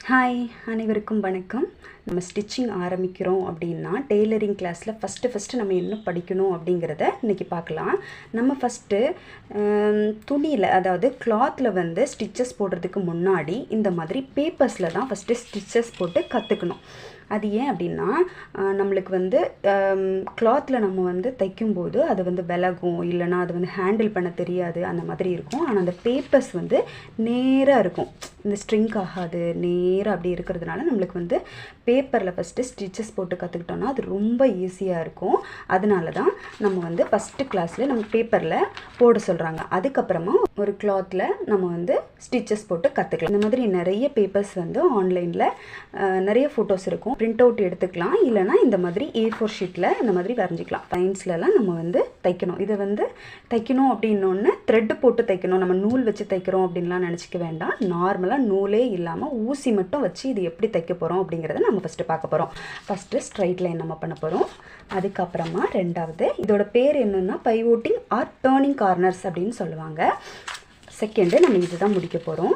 Hi, அனைவருக்கும் வணக்கம். நம்ம ஸ்டிச்சிங் ஆரம்பிக்கிறோம் அப்படின்னா டெய்லரிங் கிளாஸில் ஃபஸ்ட்டு நம்ம என்ன படிக்கணும் அப்படிங்கிறத இன்றைக்கி பார்க்கலாம். நம்ம ஃபஸ்ட்டு துணியில், அதாவது கிளாத்தில் வந்து ஸ்டிச்சஸ் போடுறதுக்கு முன்னாடி இந்த மாதிரி பேப்பர்ஸில் தான் ஃபஸ்ட்டு ஸ்டிச்சஸ் போட்டு கற்றுக்கணும். அது ஏன் அப்படின்னா, நம்மளுக்கு வந்து கிளாத்தில் நம்ம வந்து தைக்கும்போது அது வந்து விலகும், இல்லைனா அது வந்து ஹேண்டில் பண்ண தெரியாது, அந்த மாதிரி இருக்கும். ஆனால் அந்த பேப்பர்ஸ் வந்து நேராக இருக்கும், இந்த ஸ்ட்ரிங்க் ஆகாது, நேராக அப்படி இருக்கிறதுனால நம்மளுக்கு வந்து பேப்பரில் ஃபஸ்ட்டு ஸ்டிச்சஸ் போட்டு கற்றுக்கிட்டோன்னா அது ரொம்ப ஈஸியாக இருக்கும். அதனால தான் நம்ம வந்து ஃபஸ்ட்டு கிளாஸில் நம்ம பேப்பரில் போட சொல்கிறாங்க. அதுக்கப்புறமா ஒரு கிளாத்தில் நம்ம வந்து ஸ்டிச்சஸ் போட்டு கற்றுக்கலாம். இந்த மாதிரி நிறைய பேப்பர்ஸ் வந்து ஆன்லைனில் நிறைய ஃபோட்டோஸ் இருக்கும், பிரிண்ட் அவுட் எடுத்துக்கலாம். இல்லைனா இந்த மாதிரி A4 ஷீட்டில் இந்த மாதிரி வரைஞ்சிக்கலாம். லைன்ஸ்லலாம் நம்ம வந்து தைக்கணும். இதை வந்து தைக்கணும் அப்படின்னோடனே த்ரெட்டு போட்டு தைக்கணும், நம்ம நூல் வச்சு தைக்கிறோம் அப்படின்லாம் நினச்சிக்க வேண்டாம். நார்மலாக நூலே இல்லாமல் ஊசி மட்டும் வச்சு இது எப்படி தைக்க போகிறோம் அப்படிங்கிறத நம்ம ஃபஸ்ட்டு பார்க்க போகிறோம். ஃபஸ்ட்டு ஸ்ட்ரைட் லைன் நம்ம பண்ண போகிறோம். அதுக்கப்புறமா ரெண்டாவது, இதோட பேர் என்னென்னா பைவோட்டிங் ஆர் டேர்னிங் கார்னர்ஸ் அப்படின்னு சொல்லுவாங்க. செகண்டு நம்ம இது தான் முடிக்க போகிறோம்.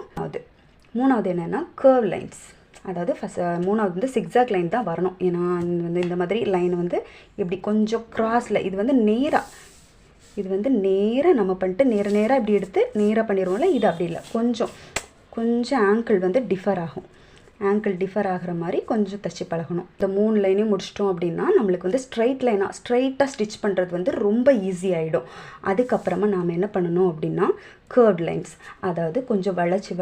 மூணாவது என்னென்னா கர்வ் லைன்ஸ். அதாவது மூணாவது வந்து சிக்ஸாக் லைன் தான் வரணும். ஏன்னா வந்து இந்த மாதிரி லைன் வந்து இப்படி கொஞ்சம் க்ராஸில், இது வந்து நேராக நம்ம பண்ணிட்டு நேராக இப்படி எடுத்து நேராக பண்ணிடுவோம்ல, இது அப்படி இல்லை, கொஞ்சம் ஆங்கிள் வந்து டிஃபர் ஆகும். ஆங்கிள் டிஃபர் ஆகிற மாதிரி கொஞ்சம் தச்சு பழகணும். இந்த 3 லைனையும் முடிச்சிட்டோம் அப்படின்னா நம்மளுக்கு வந்து ஸ்ட்ரைட்டாக ஸ்டிச் பண்ணுறது வந்து ரொம்ப ஈஸி ஆகிடும். அதுக்கப்புறமா நாம் என்ன பண்ணணும் அப்படின்னா கர்வ் லைன்ஸ், அதாவது கொஞ்சம் வளைச்சி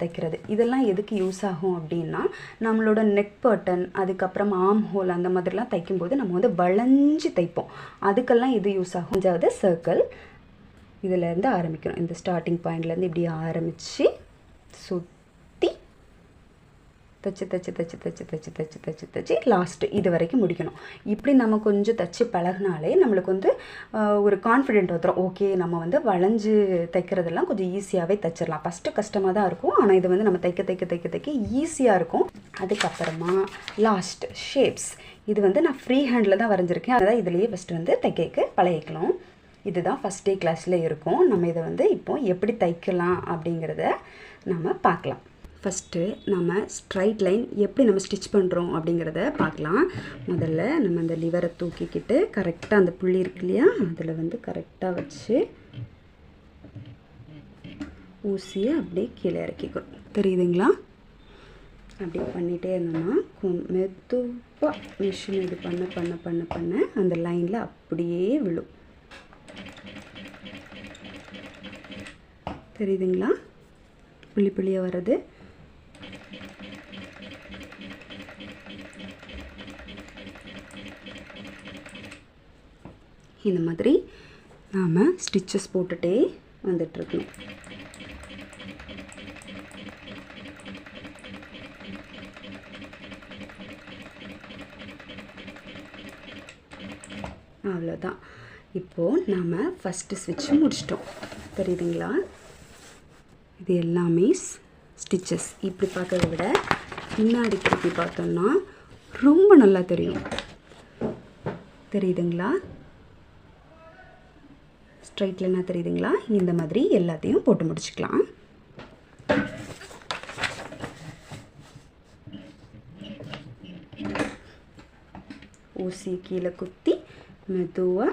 தைக்கிறது. இதெல்லாம் எதுக்கு யூஸ் ஆகும் அப்படின்னா, நம்மளோட நெக் பர்டன், அதுக்கப்புறம் ஆர்ம் ஹோல், அந்த மாதிரிலாம் தைக்கும்போது நம்ம வந்து வளைஞ்சி தைப்போம். அதுக்கெல்லாம் இது யூஸ் ஆகும். அஞ்சாவது சர்க்கிள், இதிலேருந்து ஆரம்பிக்கணும். இந்த ஸ்டார்டிங் பாயிண்ட்லேருந்து இப்படி ஆரம்பித்து சுற்றி தச்சு லாஸ்ட்டு இது வரைக்கும் முடிக்கணும். இப்படி நம்ம கொஞ்சம் தச்சு பழகினாலே நம்மளுக்கு வந்து ஒரு கான்ஃபிடென்ட் வந்துடும். ஓகே, நம்ம வந்து வளைஞ்சு தைக்கிறதெல்லாம் கொஞ்சம் ஈஸியாகவே தைச்சிடலாம். ஃபஸ்ட்டு கஷ்டமாக தான் இருக்கும், ஆனால் இது வந்து நம்ம தைக்க ஈஸியாக இருக்கும். அதுக்கப்புறமா லாஸ்ட் ஷேப்ஸ். இது வந்து நான் ஃப்ரீ ஹேண்டில் தான் வரைஞ்சிருக்கேன். அதான் இதுலேயே ஃபஸ்ட்டு வந்து தைக்க பழகிக்கலாம். இதுதான் ஃபஸ்ட் டே கிளாஸில் இருக்கும். நம்ம இதை வந்து இப்போ எப்படி தைக்கலாம் அப்படிங்கிறத நம்ம பார்க்கலாம். ஃபஸ்ட்டு நம்ம ஸ்ட்ரைட் லைன் எப்படி நம்ம ஸ்டிச் பண்ணுறோம் அப்படிங்கிறத பார்க்கலாம். முதல்ல நம்ம அந்த லிவரை தூக்கிக்கிட்டு கரெக்டாக அந்த புள்ளி இருக்கு இல்லையா, அதில் வந்து கரெக்டாக வச்சு ஊசியை அப்படியே கீழே இறக்கிக்கிறோம். தெரியுதுங்களா? அப்படியே பண்ணிகிட்டே இருந்தோம்னா மெதுவாக மிஷின் இது பண்ண அந்த லைனில் அப்படியே விழும். தெரியுதுங்களா? புள்ளியாக வர்றது. இந்த மாதிரி நாம் ஸ்டிச்சஸ் போட்டுகிட்டே வந்துட்டுருக்கணும். அவ்வளோதான். இப்போது நாம் ஃபஸ்ட்டு ஸ்விட்ச் முடிச்சிட்டோம். தெரியுதுங்களா? இது எல்லாமே ஸ்டிச்சஸ். இப்படி பார்க்கறத விட பின்னாடி திருப்பி பார்த்தோம்னா ரொம்ப நல்லா தெரியும். தெரியுதுங்களா? ஸ்ட்ரைட் லைனாக தெரியுதுங்களா? இந்த மாதிரி எல்லாத்தையும் போட்டு முடிச்சுக்கலாம். ஊசி கீழே குத்தி மெதுவாக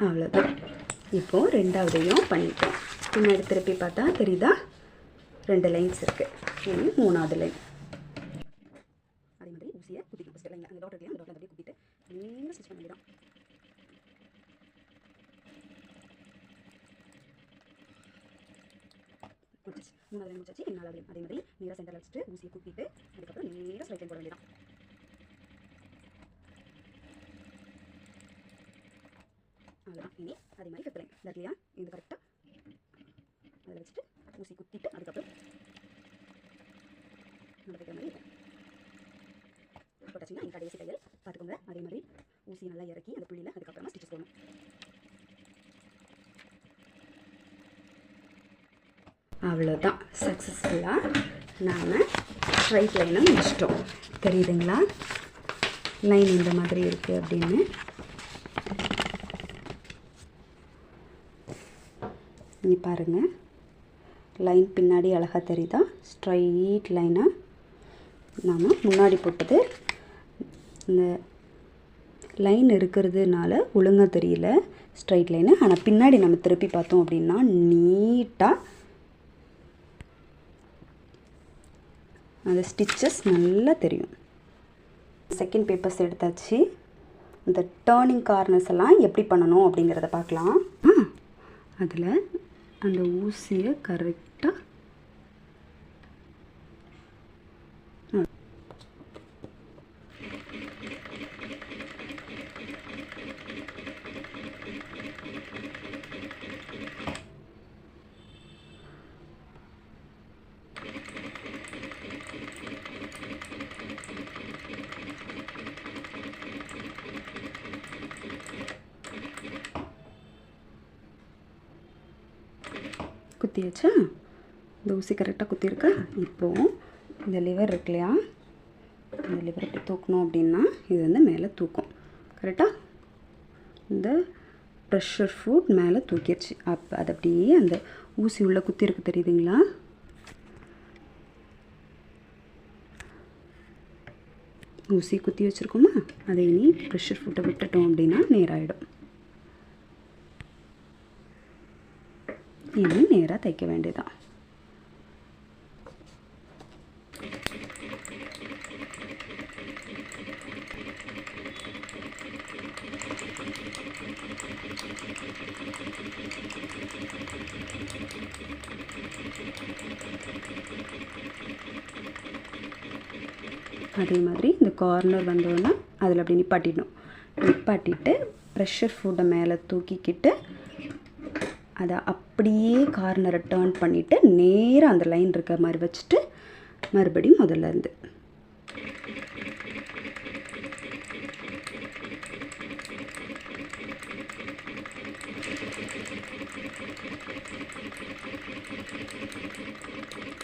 அவ்வளோதான். இப்போது ரெண்டாவதையும் பண்ணிட்டோம். பின்னாடி திருப்பி பார்த்தா தெரியுதா? 2 லைன்ஸ் இருக்குது. இனி 3வது லைன். அதே மாதிரி ஊசியை குத்திட்டு ஃபஸ்ட்டு லைன் அந்த டாட் இல்லையா, அந்த டாட்டில் அப்படியே குத்திட்டு நீங்கள் ஸ்டிச் பண்ண வேண்டியதான். முடிச்சாச்சு. 3வது லைன் முடிச்சாச்சு. 4வது லைன் அதே மாதிரி நேராக சென்டரில் வச்சுட்டு ஊசியை குத்திட்டு அதுக்கப்புறம் நேராக ஸ்ட்ரைட் லைன் போட வேண்டியதான். அவ்வளோதான். இனி அதே மாதிரி 5th லைன் இல்லையா, இது கரெக்டாக அதில் வச்சுட்டு ஊசி குத்திட்டு அதுக்கப்புறம் நம்ம தைக்கிற மாதிரி இருக்கும். போட்டாச்சுன்னா கடைசி தையல் பார்த்துக்கோங்க. அதே மாதிரி ஊசி நல்லா இறக்கி அந்த புள்ளியில் அதுக்கப்புறமா ஸ்டிச்சஸ் போடணும். அவ்வளோதான். சக்ஸஸ்ஃபுல்லாக நாம் ஸ்ட்ரைட் லைனை முடிச்சிட்டோம். தெரியுதுங்களா? லைன் இந்த மாதிரி இருக்குது அப்படின்னு. நீ பாருங்கள், லைன் பின்னாடி அழகாக தெரியுதா? ஸ்ட்ரைட் லைனாக நாம் முன்னாடி போட்டது இந்த லைன் இருக்கிறதுனால ஒழுங்காக தெரியல ஸ்ட்ரைட் லைனு. ஆனால் பின்னாடி நம்ம திருப்பி பார்த்தோம் அப்படின்னா நீட்டாக அந்த ஸ்டிச்சஸ் நல்லா தெரியும். செகண்ட் பேப்பர்ஸ் எடுத்தாச்சு. இந்த டேர்னிங் கார்னர்ஸ் எல்லாம் எப்படி பண்ணணும் அப்படிங்கிறத பார்க்கலாம். அதில் அந்த ஊசியை கரெக்டாக குத்தியாச்சா? இந்த ஊசி கரெக்டாக குத்திருக்கா? இப்போது இந்த லிவர் இருக்கு இல்லையா, இந்த லிவர் இப்படி தூக்கணும் அப்படின்னா இது வந்து மேலே தூக்கும். கரெக்டாக இந்த ப்ரெஷர் ஃபுட் மேலே தூக்கிடுச்சு. அப்போ அது அப்படியே அந்த ஊசி உள்ளே குத்திருக்கு, தெரியுதுங்களா? ஊசி குத்தி வச்சுருக்கோமா, அதை இனி ப்ரெஷர் ஃபுட்டை விட்டுட்டோம் அப்படின்னா நேராகிடும். இனி நேராக தைக்க வேண்டியதான். அதே மாதிரி இந்த கார்னர் வந்தோன்னா அதில் அப்படி நிப்பாட்டிட்டு ப்ரெஷர் ஃபுட்டை மேலே தூக்கிக்கிட்டு அதை அப்படியே கார்னரை டர்ன் பண்ணிவிட்டு நேராக அந்த லைன் இருக்க மாதிரி வச்சுட்டு மறுபடியும் முதல்ல இருந்து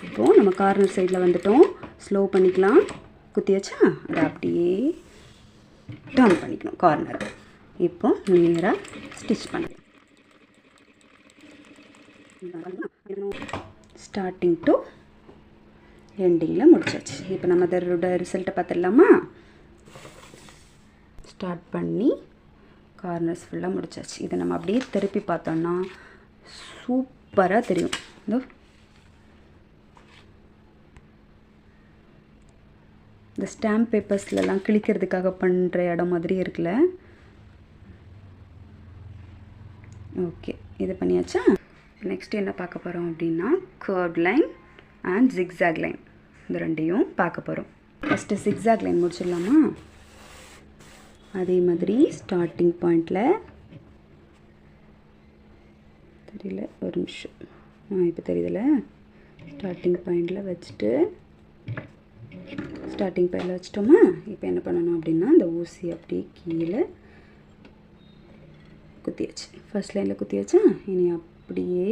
இப்போது நம்ம கார்னர் சைடில் வந்துட்டோம். ஸ்லோ பண்ணிக்கலாம். குத்தியாச்சா? அதை அப்படியே டர்ன் பண்ணிக்கணும் கார்னரை. இப்போ நேராக ஸ்டிச் பண்ணலாம். ஸ்டார்டிங் டு எண்டிங்கில் முடிச்சாச்சு. இப்போ நம்ம அதோட ரிசல்ட்டை பார்த்துடலாமா? ஸ்டார்ட் பண்ணி கார்னர்ஸ் ஃபுல்லாக முடிச்சாச்சு. இதை நம்ம அப்படியே திருப்பி பார்த்தோம்னா சூப்பராக தெரியும். இதோ இந்த ஸ்டாம்ப் பேப்பர்ஸ்லாம் கிழிக்கிறதுக்காக பண்ணுற இடம் மாதிரி இருக்குல்ல. ஓகே, இது பண்ணியாச்சா? நெக்ஸ்ட் என்ன பார்க்க போகிறோம் அப்படின்னா curve line and zigzag line, இந்த ரெண்டையும் பார்க்க போகிறோம். ஃபஸ்ட்டு ஜிக்ஸாக் லைன் முடிச்சிடலாமா? அதே மாதிரி ஸ்டார்டிங் பாயிண்டில் தெரியல, ஒரு நிமிஷம், இப்போ தெரியுதுல, ஸ்டார்டிங் பாயிண்டில் வச்சுட்டு ஸ்டார்டிங் பாயிண்டில் வச்சிட்டோமா? இப்போ என்ன பண்ணணும் அப்படின்னா இந்த ஊசி அப்படியே கீழே குத்தியாச்சு. ஃபர்ஸ்ட் லைனில் குத்தியாச்சா? இனி அப்படியே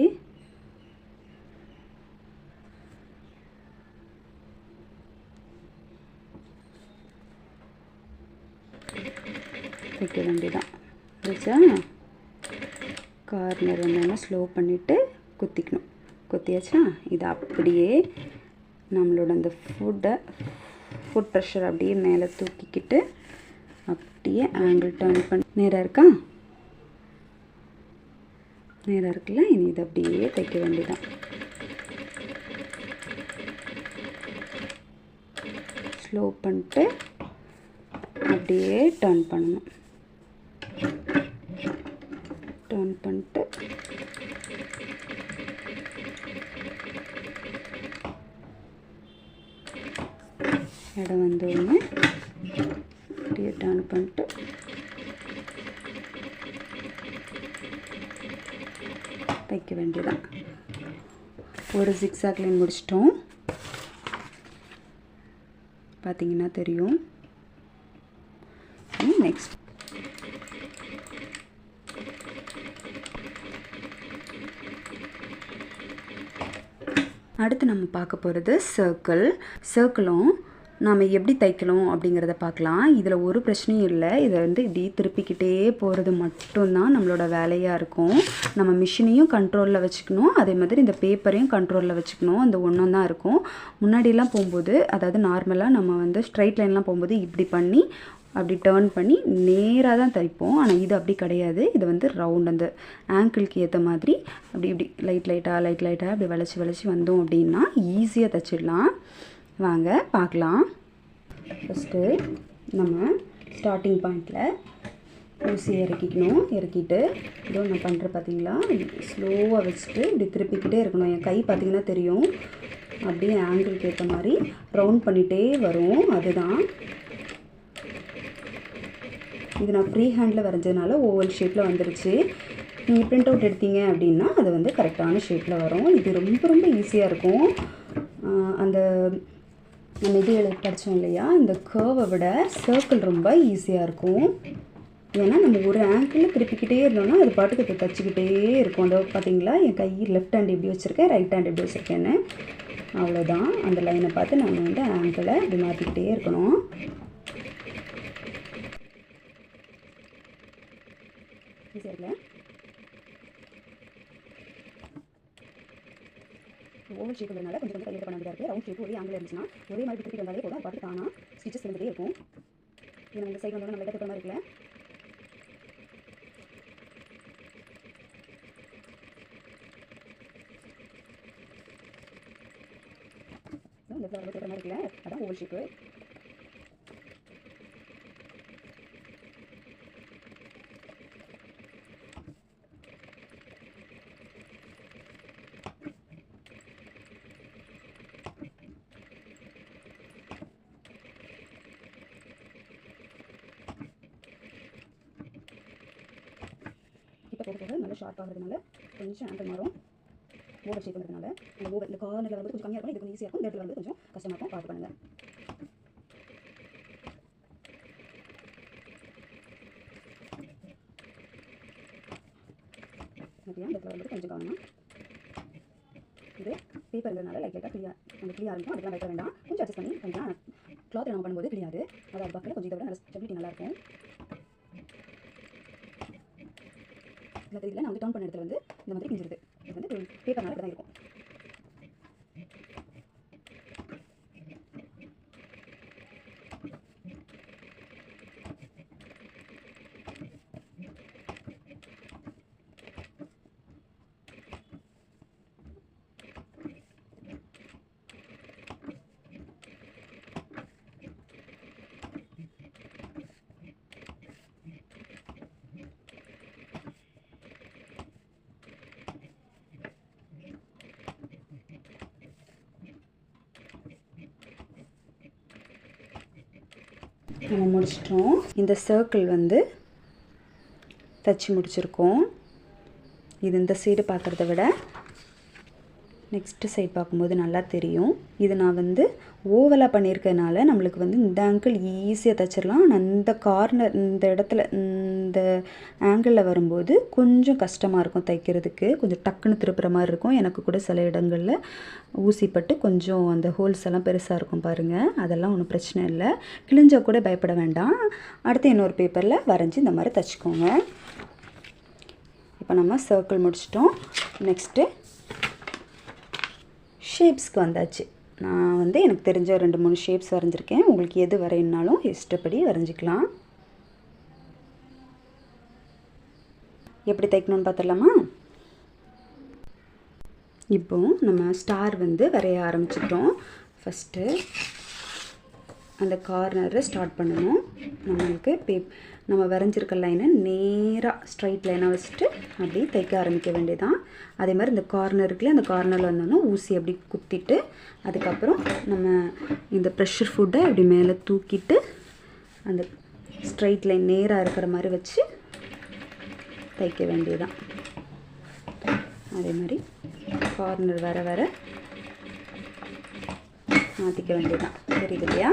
தைக்க வேண்டியதான். புரிச்சா? கார்னர் வந்தோன்னா ஸ்லோ பண்ணிவிட்டு குத்திக்கணும். குத்தியாச்சா? இது அப்படியே நம்மளோட அந்த ஃபுட் ப்ரெஷர் அப்படியே மேலே தூக்கிக்கிட்டு அப்படியே ஆங்கிள் டர்ன் பண்ணி நேராக இருக்கா? நேராக இருக்குல்ல. இனி இது அப்படியே தைக்க வேண்டியதான். ஸ்லோ பண்ணிட்டு அப்படியே டர்ன் பண்ணணும். டர்ன் பண்ணிட்டு இடம் வந்தோடனே அப்படியே டர்ன் பண்ணிட்டு தைக்க வேண்டியதான். ஒரு ஜிக்ஸாக் லைன் முடிச்சிட்டோம். பார்த்தீங்கன்னா தெரியும். நெக்ஸ்ட் அடுத்து நம்ம பார்க்க போகிறது சர்க்கிளும் நாம் எப்படி தைக்கணும் அப்படிங்கிறத பார்க்கலாம். இதில் ஒரு பிரச்சனையும் இல்லை. இதை இப்படி திருப்பிக்கிட்டே போகிறது மட்டும்தான் நம்மளோட வேலையாக இருக்கும். நம்ம மிஷினையும் கண்ட்ரோலில் வச்சுக்கணும், அதே மாதிரி இந்த பேப்பரையும் கண்ட்ரோலில் வச்சுக்கணும். அந்த ஒன்றும் தான் இருக்கும். முன்னாடியெல்லாம் போகும்போது, அதாவது நார்மலாக நம்ம ஸ்ட்ரைட் லைன்லாம் போகும்போது இப்படி பண்ணி அப்படி டேர்ன் பண்ணி நேராக தான் தைப்போம். ஆனால் இது அப்படி கிடையாது. இது ரவுண்ட் அந்த ஆங்கிளுக்கு ஏற்ற மாதிரி அப்படி இப்படி லைட்டாக அப்படி வளைச்சி வந்தோம் அப்படின்னா ஈஸியாக தைச்சிடலாம். வாங்க பார்க்கலாம். ஃபஸ்ட்டு நம்ம ஸ்டார்டிங் பாயிண்டில் ஊசி இறக்கிட்டு இதோ நான் பண்ணுற பார்த்தீங்களா, ஸ்லோவாக வச்சுட்டு இப்படி திருப்பிக்கிட்டே இருக்கணும். என் கை பார்த்திங்கன்னா தெரியும், அப்படியே ஆங்கிளுக்கு ஏற்ற மாதிரி ரவுண்ட் பண்ணிகிட்டே வரும். அதுதான் இது நான் ஃப்ரீ ஹேண்டில் வரைஞ்சதுனால ஓவல் ஷேப்பில் வந்துருச்சு. நீங்கள் பிரிண்ட் அவுட் எடுத்தீங்க அப்படின்னா அது கரெக்டான ஷேப்பில் வரும். இது ரொம்ப ஈஸியாக இருக்கும். அந்த நம்ம இது படித்தோம் இல்லையா, இந்த கர்வை விட சர்க்கிள் ரொம்ப ஈஸியாக இருக்கும். ஏன்னா நம்ம ஒரு ஆங்கிளில் திருப்பிக்கிட்டே இருந்தோம்னா அது பாட்டுக்கு இப்போ தைச்சிக்கிட்டே இருக்கும். அதை பார்த்தீங்களா, என் கை லெஃப்ட் ஹேண்ட் எப்படி வச்சுருக்கேன், ரைட் ஹேண்ட் எப்படி வச்சுருக்கேன்னு. அவ்வளோதான். அந்த லைனை பார்த்து நம்ம ஆங்கிளை இப்படி மாற்றிக்கிட்டே இருக்கணும். ஈஸியாக இருக்குல்ல? ஓவல் ஷேப் இருக்கிறதுனால கொஞ்சம் கையில் பண்ண வேண்டியதாக இருக்குது. ரவுண்ட் ஷேப் ஒரே ஆங்கிள் இருந்துச்சுன்னா ஒரே மாதிரி திருப்பி வந்தாலே போதும். அது பார்த்து தானா ஸ்டிச்சஸ் இருந்துகிட்டே இருக்கும். இது நம்ம இந்த சைடு நம்ம லைட்டாக மாதிரி இருக்குல்ல, இந்த மாதிரி இருக்குல்ல, அதான் ஓவல் ஷேப்பு. போக நல்லா ஷார்ப் ஆகிறதுனால கொஞ்சம் ஆங்கிள் மாறும். ஓவர் ஷேப் பண்ணுறதுனால அந்த ஓவர் இந்த கார்னரில் கொஞ்சம் கம்மியாக இருக்கும், இது கொஞ்சம் ஈஸியாக இருக்கும். இந்த இடத்துல கொஞ்சம் கஷ்டமாக இருக்கும். பார்த்து பண்ணுங்கள். ஓகே, இந்த இடத்துல கொஞ்சம் கவனமாக இது பேப்பர் இருந்ததுனால லைட்டாக கிளியாக இருக்கும். அதெல்லாம் வைக்க வேண்டாம். கொஞ்சம் அட்ஜஸ்ட் பண்ணி பண்ணிக்கலாம். கிளாத் நம்ம பண்ணும்போது கிளியாது. அதாவது பார்க்கல கொஞ்சம் இதை விட நல்ல ஸ்டெபிலிட்டி நல்லாயிருக்கும். இல்லை தெரியல, நான் டவுன் பண்ண இடத்துல இந்த மாதிரி கிஞ்சிருது. இது பேப்பர்னால இப்படி தான் இருக்கும். நம்ம முடிச்சிட்டோம். இந்த சர்க்கிள் தைச்சி முடிச்சிருக்கோம். இது இந்த சைடு பார்க்குறத விட நெக்ஸ்ட்டு சைடு பார்க்கும்போது நல்லா தெரியும். இது நான் ஓவலாக பண்ணியிருக்கனால நம்மளுக்கு இந்த ஆங்கிள் ஈஸியாக தைச்சிடலாம். ஆனால் இந்த கார்னர் இந்த இடத்துல இந்த ஆங்கிளில் வரும்போது கொஞ்சம் கஷ்டமாக இருக்கும் தைக்கிறதுக்கு. கொஞ்சம் டக்குன்னு திருப்புற மாதிரி இருக்கும். எனக்கு கூட சில இடங்களில் ஊசிப்பட்டு கொஞ்சம் அந்த ஹோல்ஸ் எல்லாம் பெருசாக இருக்கும் பாருங்கள். அதெல்லாம் ஒன்றும் பிரச்சனை இல்லை. கிழிஞ்சால் கூட பயப்பட வேண்டாம். அடுத்து இன்னொரு பேப்பரில் வரைஞ்சி இந்த மாதிரி தைச்சிக்கோங்க. இப்போ நம்ம சர்க்கிள் முடிச்சிட்டோம். நெக்ஸ்ட்டு ஷேப்ஸ்க்கு வந்தாச்சு. நான் எனக்கு தெரிஞ்ச 2-3 ஷேப்ஸ் வரைஞ்சிருக்கேன். உங்களுக்கு எது வரையினாலும் இஷ்டப்படி வரைஞ்சிக்கலாம். எப்படி தைக்கணும்னு பார்த்துடலாமா? இப்போ நம்ம ஸ்டார் வரைய ஆரம்பிச்சிட்டோம். ஃபஸ்ட்டு அந்த கார்னரை ஸ்டார்ட் பண்ணணும். நம்மளுக்கு நம்ம வரைஞ்சிருக்க லைனை நேராக ஸ்ட்ரைட் லைனாக வச்சுட்டு அப்படியே தைக்க ஆரம்பிக்க வேண்டியதான். அதே மாதிரி இந்த கார்னர் இருக்குல்ல, அந்த கார்னரில் வந்தோன்னா ஊசி அப்படி குத்திட்டு அதுக்கப்புறம் நம்ம இந்த ப்ரெஷர் ஃபுட்டை அப்படி மேலே தூக்கிட்டு அந்த ஸ்ட்ரைட் லைன் நேராக இருக்கிற மாதிரி வச்சு தைக்க வேண்டியதான். அதே மாதிரி கார்னர் வர மாற்றிக்க வேண்டியதான். தெரியுது இல்லையா?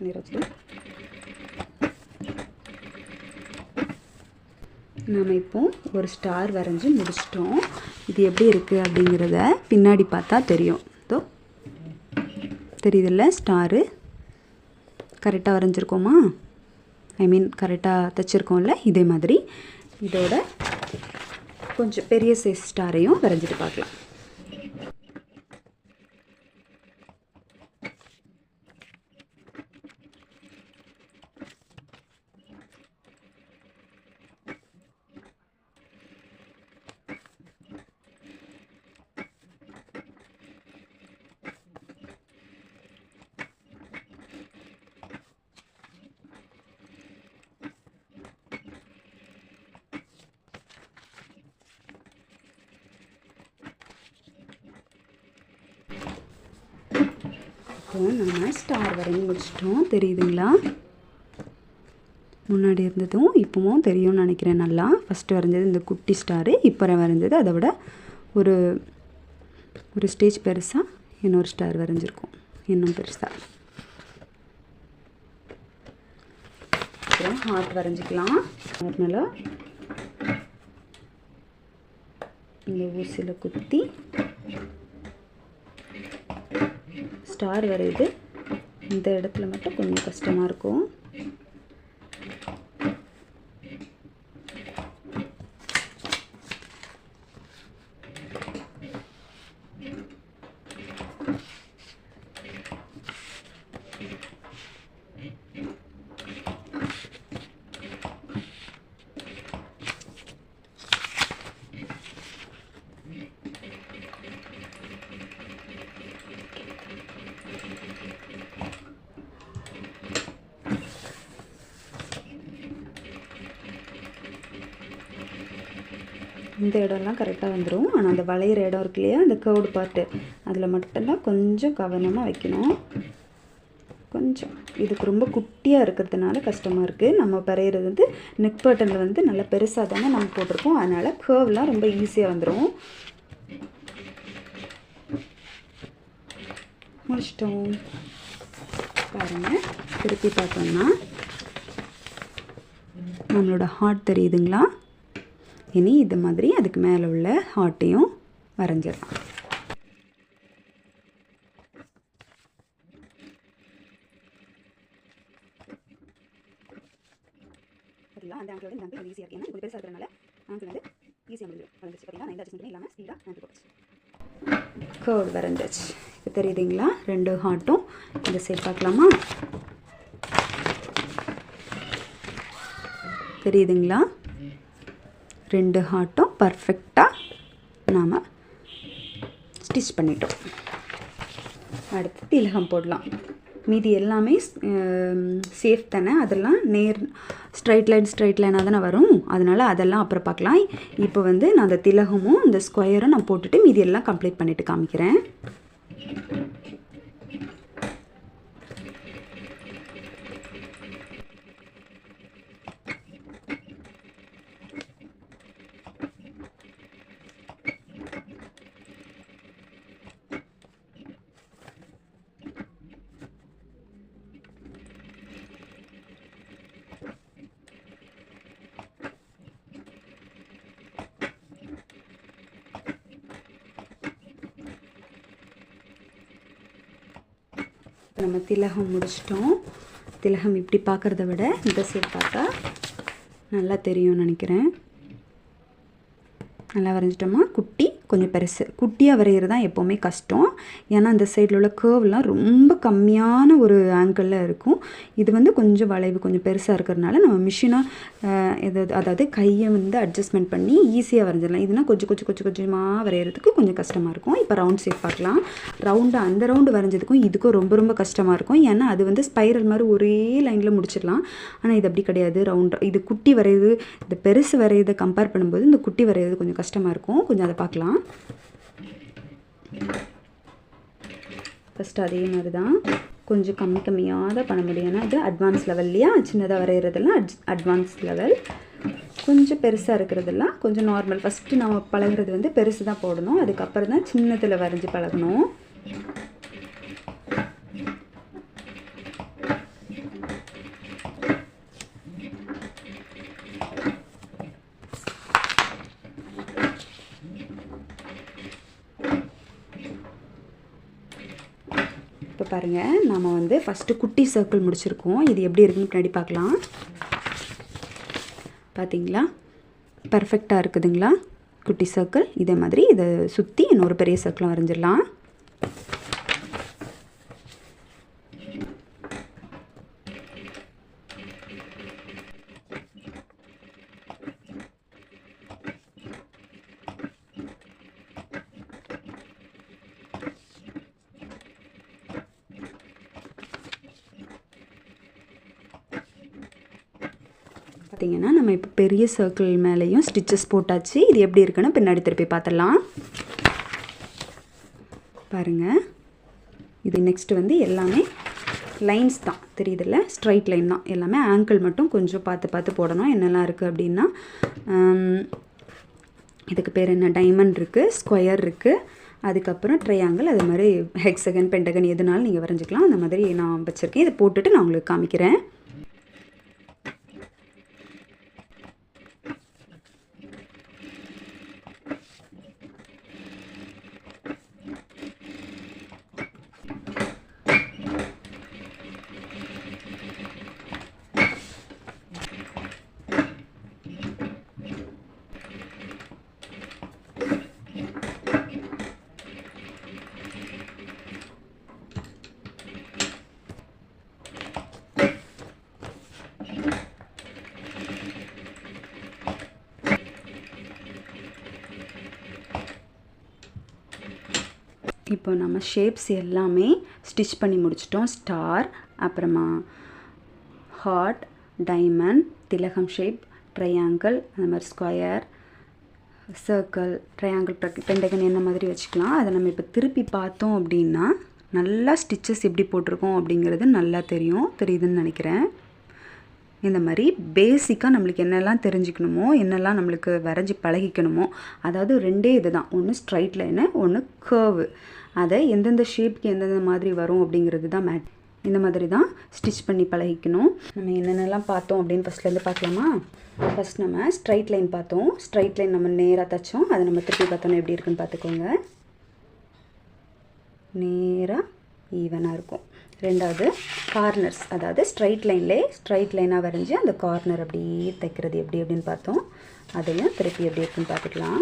நிறத்து நாம் இப்போ ஒரு ஸ்டார் வரைஞ்சி முடிச்சிட்டோம். இது எப்படி இருக்குது அப்படிங்கிறத பின்னாடி பார்த்தா தெரியும். இதோ தெரியுதில்ல, ஸ்டாரு கரெக்டாக வரைஞ்சிருக்கோமா? ஐ மீன் கரெக்டாக தைச்சிருக்கோம்ல. இதே மாதிரி இதோட கொஞ்சம் பெரிய சைஸ் ஸ்டாரையும் வரைஞ்சிட்டு பார்க்கலாம். இப்போ நம்ம ஸ்டார் வரைஞ்சி முடிச்சிட்டோம். தெரியுதுங்களா? முன்னாடி இருந்ததும் இப்போவும் தெரியும்னு நினைக்கிறேன். நல்லா ஃபஸ்ட்டு வரைஞ்சது இந்த குட்டி ஸ்டாரு, இப்போ வரைஞ்சது அதை விட ஒரு ஸ்டேஜ் பெருசாக இன்னொரு ஸ்டார் வரைஞ்சிருக்கோம், இன்னும் பெருசாக. அப்புறம் ஹார்ட் வரைஞ்சிக்கலாம். நார்மலாக இந்த ஊசியில் குத்தி ஸ்டார் வரையுது. இந்த இடத்துல மட்டும் கொஞ்சம் கஷ்டமாக இருக்கும். இந்த இடம்லாம் கரெக்டாக வந்துடும். ஆனால் அந்த வளையிற இடம் இருக்கு இல்லையா, அந்த கர்வ்டு பார்ட்டு, அதில் மட்டும்தான் கொஞ்சம் கவனமாக வைக்கணும். கொஞ்சம் இதுக்கு ரொம்ப குட்டியாக இருக்கிறதுனால கஷ்டமாக இருக்குது. நம்ம வரைகிறது வந்து நெக் பேட்டர்னில் வந்து நல்லா பெருசாக தானே நம்ம போட்டிருக்கோம். அதனால் கர்வ்லாம் ரொம்ப ஈஸியாக வந்துடும். முடிச்சிட்டோம் பாருங்கள். திருப்பி பார்த்தோம்னா நம்மளோட ஹார்ட் தெரியுதுங்களா? இனி இது மாதிரி அதுக்கு மேலே உள்ள ஹார்ட்டையும் வரைஞ்சிடலாம். அந்த ஆங்கிளோட இந்த ஆங்கிள் ஈஸியாக இருக்குது. ஏன்னா கொஞ்சம் பெருசாக இருக்கிறனால ஆங்கிள் வந்து ஈஸியாக முடியும். வரைஞ்சிச்சு பார்த்தீங்கன்னா, நான் எந்த அட்ஜஸ்ட்மெண்ட்டுமே இல்லாமல் ஸ்பீடாக ஆங்கிள் போட்டுச்சு. கர்வ் வரைஞ்சிச்சு. இப்போ தெரியுதுங்களா? 2 ஹார்ட்டும் இந்த சைட் பார்க்கலாமா? தெரியுதுங்களா? 2 ஹார்ட்டும் பர்ஃபெக்டாக நாம் ஸ்டிச் பண்ணிட்டோம். அடுத்து திலகம் போடலாம். மீதி எல்லாமே சேஃப் தானே, அதெல்லாம் ஸ்ட்ரைட் லைனாக தானே வரும். அதனால் அதெல்லாம் அப்புறம் பார்க்கலாம். இப்போ வந்து நான் அந்த திலகமும் இந்த ஸ்கொயரும் நான் போட்டுட்டு மீதி எல்லாம் கம்ப்ளீட் பண்ணிவிட்டு காமிக்கிறேன். நம்ம திலகம் முடிச்சிட்டோம். திலகம் இப்படி பார்க்குறத விட இந்த சைடு பார்த்தா நல்லா தெரியும்னு நினைக்கிறேன். நல்லா வரைஞ்சிட்டோமா? குட்டி கொஞ்சம் பெருசு. குட்டியாக வரைகிறது தான் எப்போவுமே கஷ்டம். ஏன்னா அந்த சைடில் உள்ள கர்வ்லாம் ரொம்ப கம்மியான ஒரு ஆங்கிளில் இருக்கும். இது வந்து கொஞ்சம் வளைவு கொஞ்சம் பெருசாக இருக்கிறதுனால நம்ம மிஷினாக அதாவது கையை வந்து அட்ஜஸ்ட்மெண்ட் பண்ணி ஈஸியாக வரைஞ்சிடலாம். இதுனா கொஞ்சமாக வரைகிறதுக்கு கொஞ்சம் கஷ்டமாக இருக்கும். இப்போ ரவுண்ட் ஷேப் பார்க்கலாம். அந்த ரவுண்டு வரைஞ்சதுக்கும் இதுக்கும் ரொம்ப ரொம்ப கஷ்டமாக இருக்கும். ஏன்னா அது வந்து ஸ்பைரல் மாதிரி ஒரே லைனில் முடிச்சிடலாம். ஆனால் இது அப்படி கிடையாது. இது குட்டி வரைகிறது, இந்த பெருசு வரைகிறதை கம்பேர் பண்ணும்போது இந்த குட்டி வரைகிறது கொஞ்சம் கஷ்டமாக இருக்கும். கொஞ்சம் அதை பார்க்கலாம். ஃபஸ்ட்டு அதே மாதிரி தான் கொஞ்சம் கம்மியாக தான் பண்ண முடியும். ஏன்னா இது அட்வான்ஸ் லெவல் இல்லையா? சின்னதாக வரைகிறதெல்லாம் அட்வான்ஸ் லெவல். கொஞ்சம் பெருசாக இருக்கிறதெல்லாம் கொஞ்சம் நார்மல். ஃபஸ்ட்டு நம்ம பழகிறது வந்து பெருசு தான் போடணும். அதுக்கப்புறம் தான் சின்னதில் வரைஞ்சி பழகணும். பாருங்கள், நம்ம வந்து ஃபஸ்ட்டு குட்டி சர்க்கிள் முடிச்சிருக்கோம். இது எப்படி இருக்குன்னு பின்னாடி பார்க்கலாம். பார்த்தீங்களா, பர்ஃபெக்டாக இருக்குதுங்களா குட்டி சர்க்கிள். இதே மாதிரி இதை சுற்றி இன்னொரு பெரிய சர்க்கிளும் வரைஞ்சிடலாம். பார்த்தீங்கன்னா நம்ம இப்போ பெரிய சர்க்கிள் மேலேயும் ஸ்டிச்சஸ் போட்டாச்சு. இது எப்படி இருக்குன்னு பின்னாடி திருப்பி பார்த்துடலாம். பாருங்கள், இது நெக்ஸ்ட்டு வந்து எல்லாமே லைன்ஸ் தான் தெரியுதில்ல, ஸ்ட்ரைட் லைன் தான் எல்லாமே. ஆங்கிள் மட்டும் கொஞ்சம் பார்த்து பார்த்து போடணும். என்னெல்லாம் இருக்குது அப்படின்னா, இதுக்கு பேர் என்ன, டைமண்ட் இருக்குது, ஸ்கொயர் இருக்குது, அதுக்கப்புறம் ட்ரையாங்கிள், அது மாதிரி ஹெக்ஸகன், பென்டகன் எதுனாலும் நீங்கள் வரைஞ்சிக்கலாம். அந்த மாதிரி நான் வச்சுருக்கேன். இதை போட்டுட்டு நான் உங்களுக்கு காமிக்கிறேன். இப்போ நம்ம ஷேப்ஸ் எல்லாமே ஸ்டிச் பண்ணி முடிச்சிட்டோம். ஸ்டார், அப்புறமா ஹார்ட், டைமண்ட், திலகம் ஷேப், ட்ரையாங்கிள், அந்த மாதிரி ஸ்கொயர், சர்க்கிள், ட்ரையாங்கிள், பென்டகன் என்ன மாதிரி வச்சுக்கலாம். அதை நம்ம இப்போ திருப்பி பார்த்தோம் அப்படின்னா நல்லா ஸ்டிச்சஸ் எப்படி போட்டிருக்கோம் அப்படிங்கிறது நல்லா தெரியுதுன்னு நினைக்கிறேன். இந்த மாதிரி பேசிக்காக நம்மளுக்கு என்னெல்லாம் தெரிஞ்சுக்கணுமோ, என்னெல்லாம் நம்மளுக்கு வரைஞ்சி பழகிக்கணுமோ, அதாவது ரெண்டே இது தான், ஒன்று ஸ்ட்ரைட் லைனு, ஒன்று கர்வு. அதை எந்தெந்த ஷேப்புக்கு எந்தெந்த மாதிரி வரும் அப்படிங்கிறது தான் இந்த மாதிரி தான் ஸ்டிச் பண்ணி பழகிக்கணும். நம்ம என்னென்னலாம் பார்த்தோம் அப்படின்னு ஃபஸ்ட்லேருந்து பார்க்கலாமா? ஃபஸ்ட் நம்ம ஸ்ட்ரைட் லைன் பார்த்தோம். ஸ்ட்ரைட் லைன் நம்ம நேராக தைச்சோம். அதை நம்ம திருப்பி பார்த்தோன்னா எப்படி இருக்குன்னு பார்த்துக்கோங்க. நேராக ஈவனாக இருக்கும். ரெண்டாவது கார்னர்ஸ், அதாவது ஸ்ட்ரைட் லைனாக வரைஞ்சி அந்த கார்னர் அப்படியே தைக்கிறது எப்படி அப்படின்னு பார்த்தோம். அதையும் திருப்பி எப்படி இருக்குன்னு பார்த்துக்கலாம்.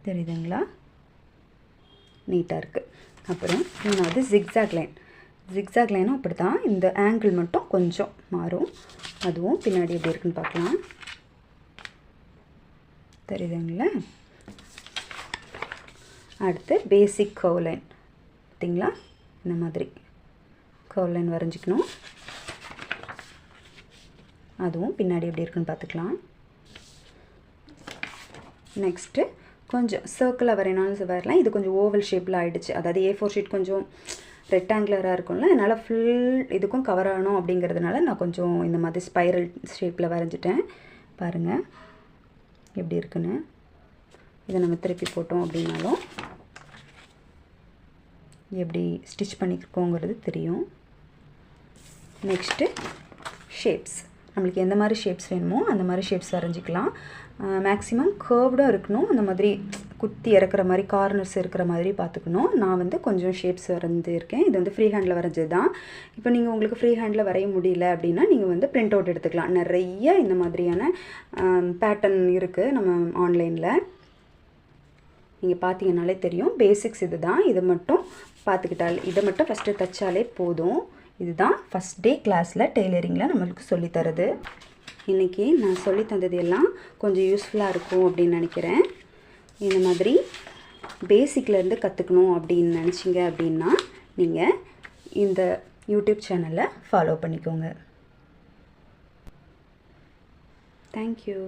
தெரியுதுங்களா, நீட்டாக இருக்குது. அப்புறம் மூணாவது ஜிக்ஸாக் லைனும் அப்படி தான். இந்த ஆங்கிள் மட்டும் கொஞ்சம் மாறும். அதுவும் பின்னாடி எப்படி இருக்குன்னு பார்க்கலாம். தெரியுதுங்களா. அடுத்து பேசிக் கர்வ் லைன், பார்த்தீங்களா, இந்த மாதிரி கர்வ் லைன் வரைஞ்சிக்கணும். அதுவும் பின்னாடி எப்படி இருக்குன்னு பார்த்துக்கலாம். நெக்ஸ்ட்டு கொஞ்சம் சர்க்கிளாக வரையினாலும் வரலாம். இது கொஞ்சம் ஓவல் ஷேப்பில் ஆகிடுச்சு. அதாவது A4 ஷீட் கொஞ்சம் ரெக்டாங்குலராக இருக்கும்ல, அதனால் ஃபுல் இதுக்கும் கவர் ஆகணும் அப்படிங்கிறதுனால நான் கொஞ்சம் இந்த மாதிரி ஸ்பைரல் ஷேப்பில் வரைஞ்சிட்டேன். பாருங்கள் எப்படி இருக்குன்னு. இதை நம்ம திருப்பி போட்டோம் அப்படின்னாலும் எப்படி ஸ்டிச் பண்ணியிருக்கோங்கிறது தெரியும். நெக்ஸ்ட்டு ஷேப்ஸ், நம்மளுக்கு எந்த மாதிரி ஷேப்ஸ் வேணுமோ அந்த மாதிரி ஷேப்ஸ் வரைஞ்சிக்கலாம். மேக்ஸிமம் கர்வ்டாக இருக்கணும், அந்த மாதிரி குத்தி இறக்குற மாதிரி கார்னர்ஸ் இருக்கிற மாதிரி பார்த்துக்கணும். நான் வந்து கொஞ்சம் ஷேப்ஸ் வரைஞ்சிருக்கேன். இது வந்து ஃப்ரீ ஹேண்டில் வரைஞ்சது தான். இப்போ நீங்கள் உங்களுக்கு ஃப்ரீ ஹேண்டில் வரைய முடியல அப்படின்னா நீங்கள் வந்து பிரிண்ட் அவுட் எடுத்துக்கலாம். நிறைய இந்த மாதிரியான பேட்டர்ன் இருக்குது நம்ம ஆன்லைனில். நீங்கள் பார்த்தீங்கன்னாலே தெரியும். பேசிக்ஸ் இது தான். இதை மட்டும் இதை மட்டும் ஃபஸ்ட்டு தைச்சாலே போதும். இதுதான் ஃபஸ்ட் டே கிளாஸில் டெய்லரிங்கில் நம்மளுக்கு சொல்லித்தரது. இன்றைக்கி நான் சொல்லி தந்தது எல்லாம் கொஞ்சம் யூஸ்ஃபுல்லாக இருக்கும் அப்படின்னு நினைக்கிறேன். இந்த மாதிரி பேசிக்லேருந்து கற்றுக்கணும் அப்படின்னு நினச்சிங்க அப்படின்னா நீங்கள் இந்த யூடியூப் சேனலை ஃபாலோ பண்ணிக்கோங்க. தேங்க்யூ.